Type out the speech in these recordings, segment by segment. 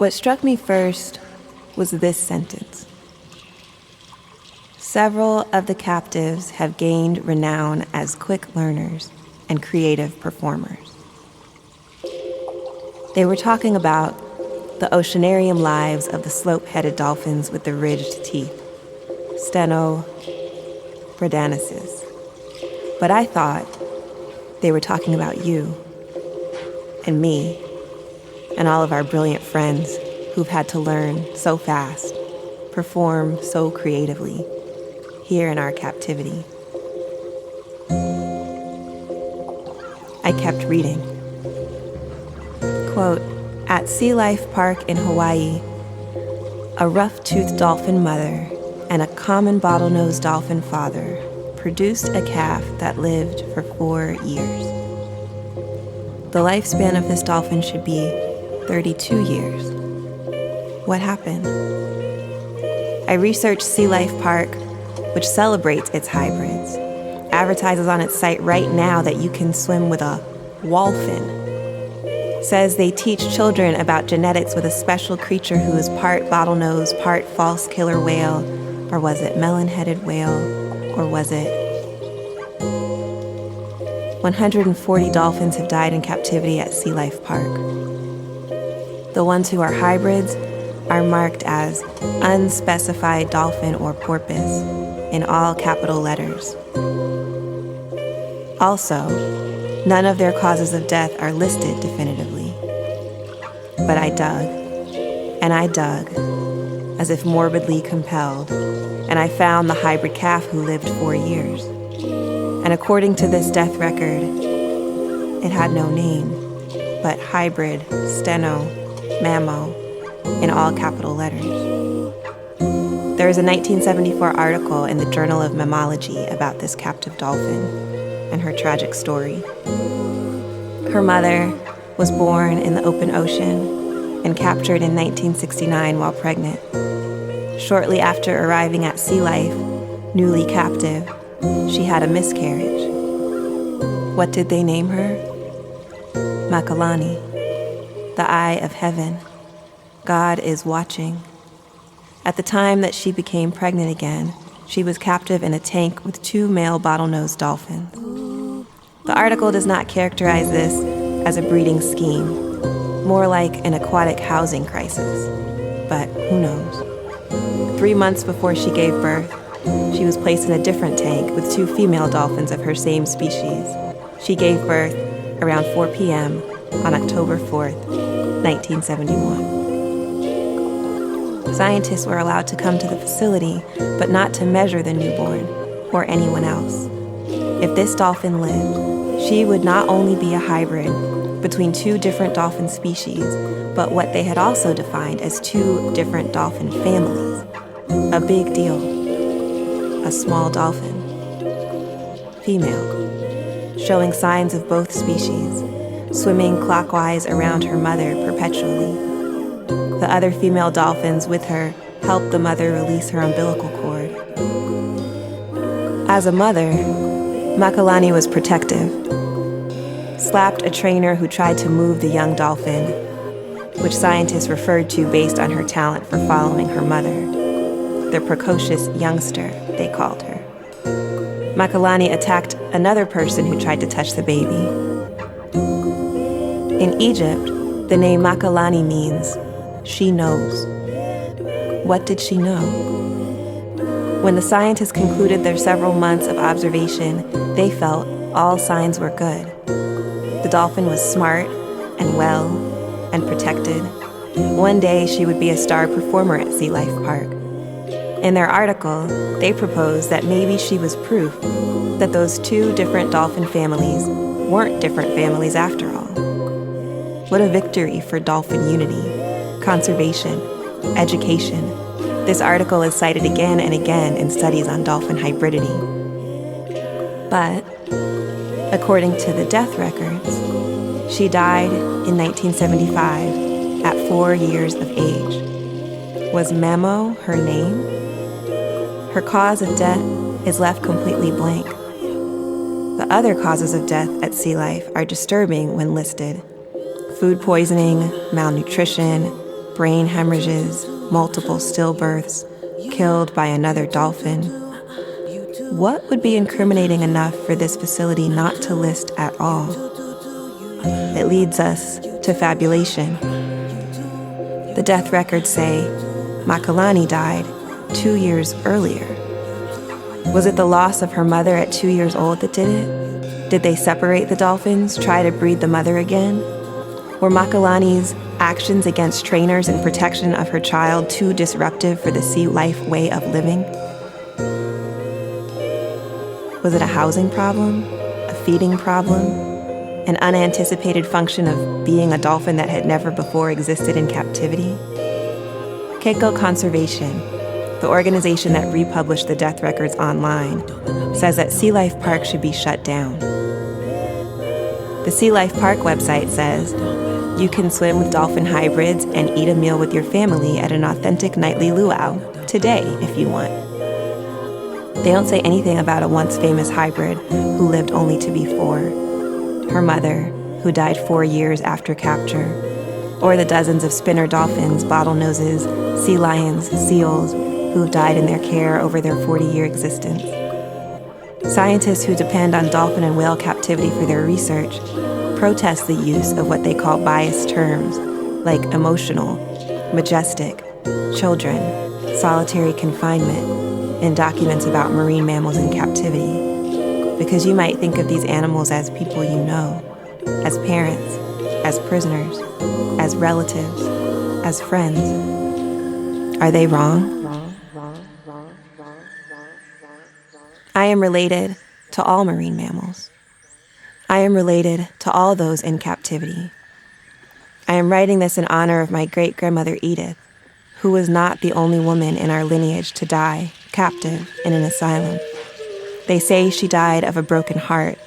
What struck me first was this sentence. Several of the captives have gained renown as quick learners and creative performers. They were talking about the oceanarium lives of the slope-headed dolphins with the ridged teeth, Stenobradanesis. But I thought they were talking about you and me and all of our brilliant friends who've had to learn so fast, perform so creatively here in our captivity. I kept reading. Quote, at Sea Life Park in Hawaii, a rough-toothed dolphin mother and a common bottlenose dolphin father produced a calf that lived for 4 years. The lifespan of this dolphin should be 32 years. What happened? I researched Sea Life Park, which celebrates its hybrids, advertises on its site right now that you can swim with a wallfin, says they teach children about genetics with a special creature who is part bottlenose, part false killer whale, or was it melon-headed whale, or was it? 140 dolphins have died in captivity at Sea Life Park. The ones who are hybrids are marked as unspecified dolphin or porpoise in all capital letters. Also, none of their causes of death are listed definitively. But I dug, and I dug, as if morbidly compelled, and I found the hybrid calf who lived 4 years. And according to this death record, it had no name, but hybrid, steno, mammo, in all capital letters. There is a 1974 article in the Journal of Mammalogy about this captive dolphin and her tragic story. Her mother was born in the open ocean and captured in 1969 while pregnant. Shortly after arriving at Sea Life, newly captive, she had a miscarriage. What did they name her? Makalani, the eye of heaven. God is watching. At the time that she became pregnant again, she was captive in a tank with 2 male bottlenose dolphins. The article does not characterize this as a breeding scheme, more like an aquatic housing crisis. But who knows? 3 months before she gave birth, she was placed in a different tank with 2 female dolphins of her same species. She gave birth around 4 p.m. on October 4th, 1971. Scientists were allowed to come to the facility, but not to measure the newborn or anyone else. If this dolphin lived, she would not only be a hybrid between 2 different dolphin species, but what they had also defined as 2 different dolphin families. A big deal. A small dolphin. Female. Showing signs of both species, swimming clockwise around her mother perpetually. The other female dolphins with her helped the mother release her umbilical cord. As a mother, Makalani was protective. Slapped a trainer who tried to move the young dolphin, which scientists referred to based on her talent for following her mother. The precocious youngster, they called her. Makalani attacked another person who tried to touch the baby. In Egypt, the name Makalani means she knows. What did she know? When the scientists concluded their several months of observation, they felt all signs were good. The dolphin was smart and well and protected. One day she would be a star performer at Sea Life Park. In their article, they proposed that maybe she was proof that those 2 different dolphin families weren't different families after all. What a victory for dolphin unity, conservation, education. This article is cited again and again in studies on dolphin hybridity. But, according to the death records, she died in 1975 at 4 years of age. Was Mammo her name? Her cause of death is left completely blank. The other causes of death at Sea Life are disturbing when listed. Food poisoning, malnutrition, brain hemorrhages, multiple stillbirths, killed by another dolphin. What would be incriminating enough for this facility not to list at all? It leads us to fabulation. The death records say Makalani died 2 years earlier. Was it the loss of her mother at 2 years old that did it? Did they separate the dolphins, try to breed the mother again? Were Makalani's actions against trainers in protection of her child too disruptive for the sea life way of living? Was it a housing problem? A feeding problem? An unanticipated function of being a dolphin that had never before existed in captivity? Keiko Conservation, the organization that republished the death records online, says that Sea Life Park should be shut down. The Sea Life Park website says you can swim with dolphin hybrids and eat a meal with your family at an authentic nightly luau today if you want. They don't say anything about a once famous hybrid who lived only to be 4, her mother, who died 4 years after capture, or the dozens of spinner dolphins, bottlenoses, sea lions, seals, who have died in their care over their 40-year existence. Scientists who depend on dolphin and whale captivity for their research protest the use of what they call biased terms, like emotional, majestic, children, solitary confinement, in documents about marine mammals in captivity, because you might think of these animals as people you know, as parents, as prisoners, as relatives, as friends. Are they wrong? I am related to all marine mammals. I am related to all those in captivity. I am writing this in honor of my great-grandmother Edith, who was not the only woman in our lineage to die captive in an asylum. They say she died of a broken heart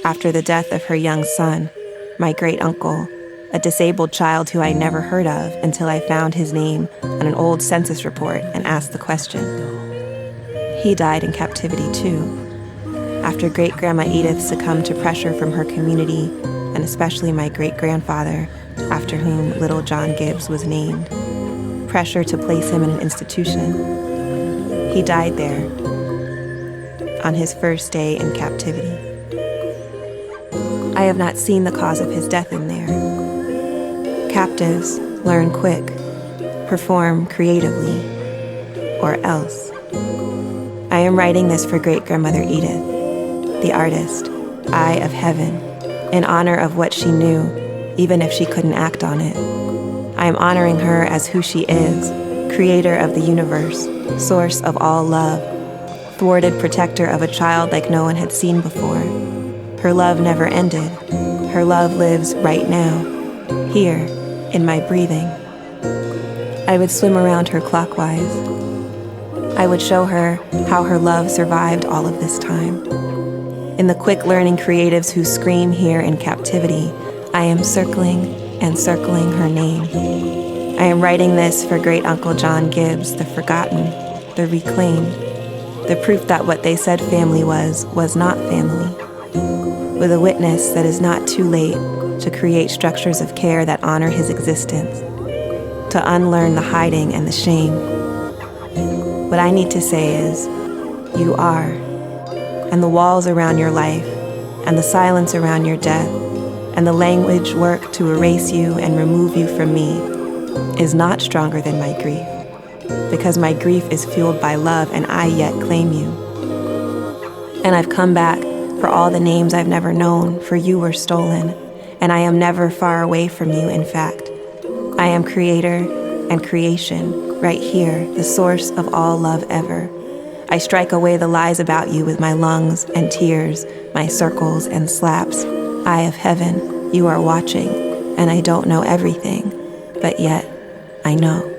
after the death of her young son, my great-uncle, a disabled child who I never heard of until I found his name on an old census report and asked the question. He died in captivity too, after great-grandma Edith succumbed to pressure from her community, and especially my great-grandfather, after whom little John Gibbs was named. Pressure to place him in an institution. He died there on his first day in captivity. I have not seen the cause of his death in there. Captives learn quick, perform creatively, or else. I am writing this for great-grandmother Edith, the artist, eye of heaven, in honor of what she knew, even if she couldn't act on it. I am honoring her as who she is, creator of the universe, source of all love, thwarted protector of a child like no one had seen before. Her love never ended. Her love lives right now, here, in my breathing. I would swim around her clockwise. I would show her how her love survived all of this time. In the quick-learning creatives who scream here in captivity, I am circling and circling her name. I am writing this for great-uncle John Gibbs, the forgotten, the reclaimed, the proof that what they said family was not family, with a witness that is not too late to create structures of care that honor his existence, to unlearn the hiding and the shame. What I need to say is, you are, and the walls around your life, and the silence around your death, and the language work to erase you and remove you from me is not stronger than my grief, because my grief is fueled by love and I yet claim you. And I've come back for all the names I've never known, for you were stolen, and I am never far away from you, in fact. I am creator and creation, right here, the source of all love ever. I strike away the lies about you with my lungs and tears, my circles and slaps. Eye of heaven, you are watching, and I don't know everything, but yet I know.